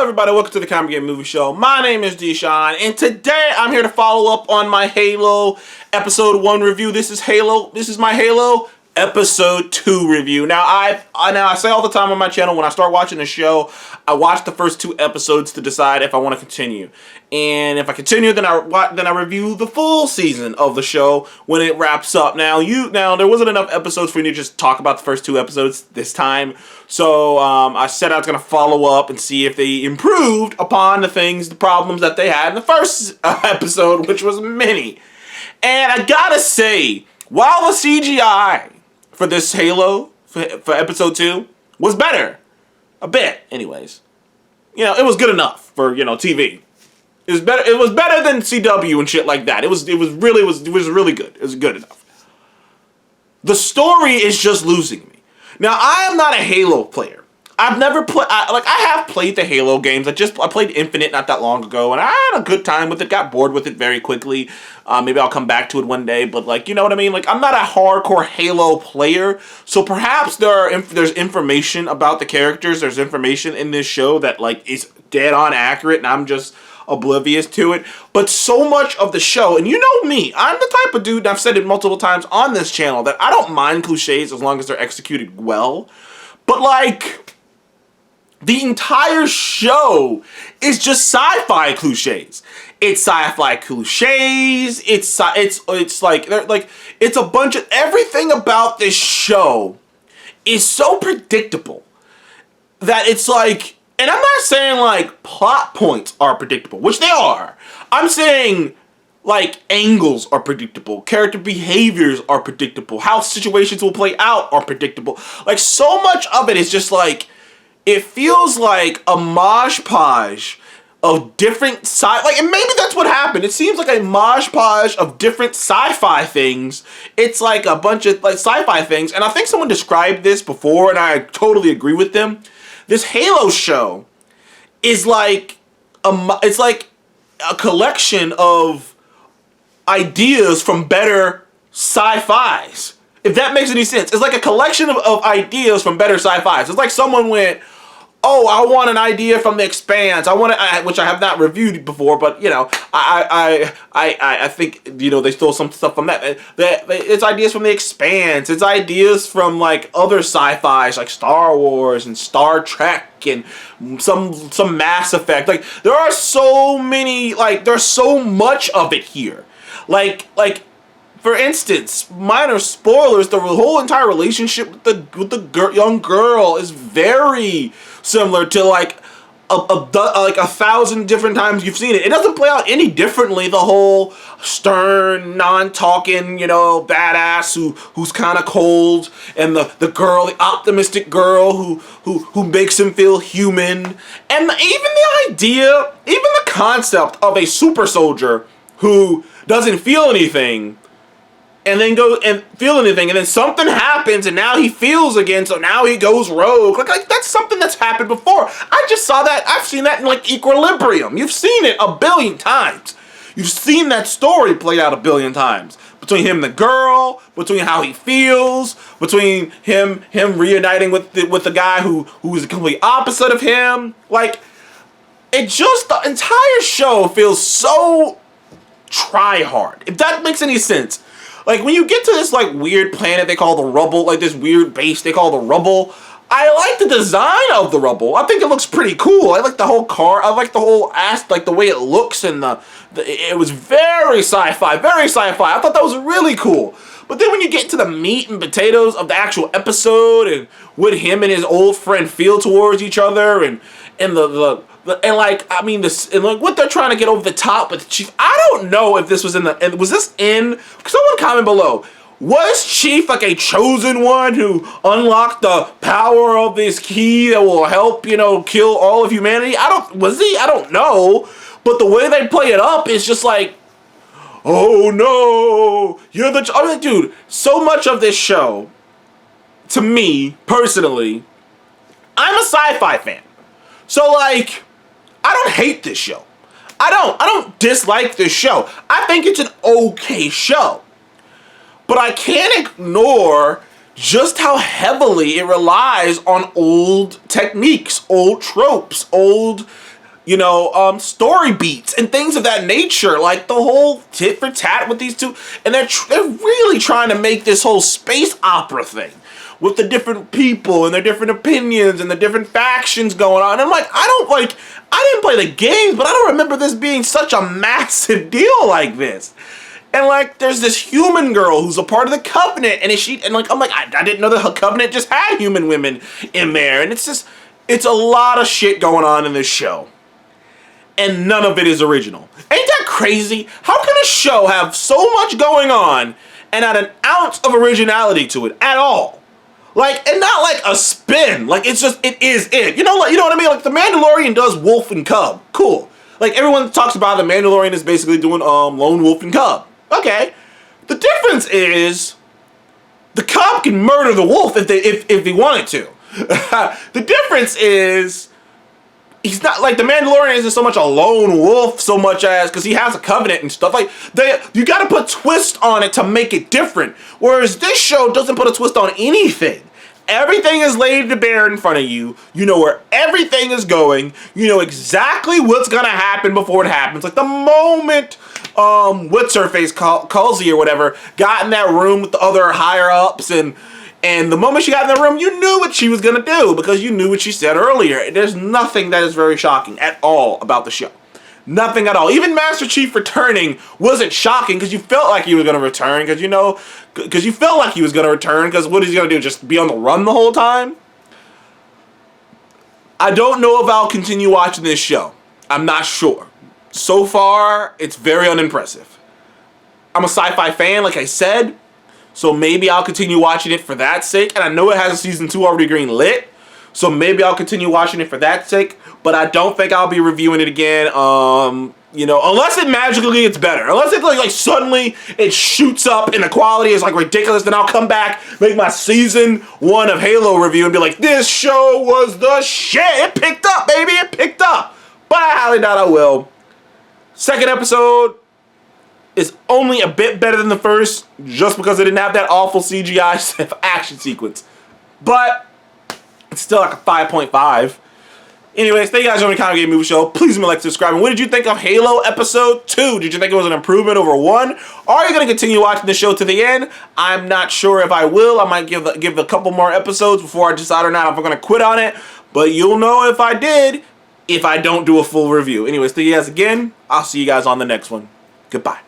everybody, welcome to the Comic Game Movie Show. My name is Deshaun, and today I'm here to follow up on my Halo Episode 1 review. This is my Halo Episode 2 review. Now, I say all the time on my channel, when I start watching a show, I watch the first 2 episodes to decide if I want to continue. And if I continue, then I review the full season of the show when it wraps up. Now there wasn't enough episodes for me to just talk about the first 2 episodes this time. So I said I was going to follow up and see if they improved upon the problems that they had in the first episode, which was many. And I gotta say, while the CGI for this Halo, for episode 2, was better, a bit anyways, it was good enough for, TV. It was better than CW and shit like that. It was really good. It was good enough. The story is just losing me. Now, I am not a Halo player. I've never played, I have played the Halo games. I played Infinite not that long ago, and I had a good time with it, got bored with it very quickly. Maybe I'll come back to it one day, but you know what I mean? I'm not a hardcore Halo player, so perhaps there's information about the characters, there's information in this show that, is dead on accurate, and I'm just oblivious to it. But so much of the show, and you know me, I'm the type of dude, and I've said it multiple times on this channel, that I don't mind cliches as long as they're executed well. But the entire show is just sci-fi cliches. It's sci-fi cliches. It's a bunch of everything about this show is so predictable that it's and I'm not saying plot points are predictable, which they are. I'm saying angles are predictable, character behaviors are predictable, how situations will play out are predictable. So much of it is just it feels like a mosh podge of different and maybe that's what happened. It seems like a mosh podge of different sci-fi things. It's a bunch of sci-fi things, and I think someone described this before, and I totally agree with them. This Halo show is it's like a collection of ideas from better sci-fis. If that makes any sense. It's like a collection of ideas from better sci-fis. It's like someone went, oh, I want an idea from The Expanse. Which I have not reviewed before, but I think they stole some stuff from that. It's ideas from The Expanse. It's ideas from other sci-fis like Star Wars and Star Trek and some Mass Effect. There are so many. There's so much of it here. For instance, minor spoilers, the whole entire relationship with the young girl is very similar to a 1,000 different times you've seen it. It doesn't play out any differently. The whole stern, non-talking, badass who's kind of cold, and the girl, the optimistic girl who makes him feel human, and even the concept of a super soldier who doesn't feel anything. And then go and feel anything, and then something happens, and now he feels again, so now he goes rogue. That's something that's happened before. I just saw that. I've seen that in Equilibrium. You've seen it a billion times. You've seen that story played out a billion times. Between him and the girl, between how he feels, between him reuniting with the guy who is the complete opposite of him. The entire show feels so try hard. If that makes any sense. When you get to this weird planet they call the Rubble, this weird base they call the Rubble, I like the design of the Rubble. I think it looks pretty cool. I like the whole car. I like the whole the way it looks, and it was very sci-fi, very sci-fi. I thought that was really cool. But then when you get to the meat and potatoes of the actual episode, and what him and his old friend feel towards each other, and what they're trying to get over the top with Chief. I don't know if this was was this in, someone comment below. Was Chief a chosen one who unlocked the power of this key that will help, kill all of humanity? Was he? I don't know. But the way they play it up is just oh no, you're the, dude, so much of this show, to me, personally, I'm a sci-fi fan. So I don't hate this show. I don't dislike this show. I think it's an okay show. But I can't ignore just how heavily it relies on old techniques, old tropes, old, story beats and things of that nature. Like the whole tit for tat with these two, and they're really trying to make this whole space opera thing with the different people and their different opinions and the different factions going on. And I'm like, I didn't play the games, but I don't remember this being such a massive deal like this. And like, there's this human girl who's a part of the Covenant, and I didn't know the Covenant just had human women in there. And it's a lot of shit going on in this show, and none of it is original. Ain't that crazy? How can a show have so much going on and not an ounce of originality to it at all? Like, and not like a spin. Like, it is it. You know what I mean? Like, The Mandalorian does wolf and cub. Cool. Like, everyone talks about The Mandalorian is basically doing lone wolf and cub. Okay. The difference is the cub can murder the wolf if he wanted to. The difference is he's not like The Mandalorian isn't so much a lone wolf so much as because he has a covenant and stuff. Like you got to put twist on it to make it different. Whereas this show doesn't put a twist on anything. Everything is laid to bear in front of you. You know where everything is going. You know exactly what's gonna happen before it happens. Like the moment what's her face, Halsey or whatever, got in that room with the other higher ups, and the moment she got in the room, you knew what she was gonna do because you knew what she said earlier. There's nothing that is very shocking at all about the show. Nothing at all. Even Master Chief returning wasn't shocking because you felt like he was going to return because you felt like he was going to return because what is he going to do? Just be on the run the whole time? I don't know if I'll continue watching this show. I'm not sure. So far, it's very unimpressive. I'm a sci-fi fan, like I said, so maybe I'll continue watching it for that sake. And I know it has a season 2 already green lit, so maybe I'll continue watching it for that sake. But I don't think I'll be reviewing it again, unless it magically gets better. Unless it like suddenly it shoots up and the quality is like ridiculous, then I'll come back, make my season 1 of Halo review and be like, this show was the shit. It picked up, baby, it picked up. But I highly doubt I will. Second episode is only a bit better than the first, just because it didn't have that awful CGI action sequence. But it's still like a 5.5. Anyways, thank you guys for joining the Comic Game Movie Show. Please like, subscribe. And what did you think of Halo Episode 2? Did you think it was an improvement over 1? Are you going to continue watching the show to the end? I'm not sure if I will. I might give a couple more episodes before I decide or not if I'm going to quit on it. But you'll know if I did, if I don't do a full review. Anyways, thank you guys again. I'll see you guys on the next one. Goodbye.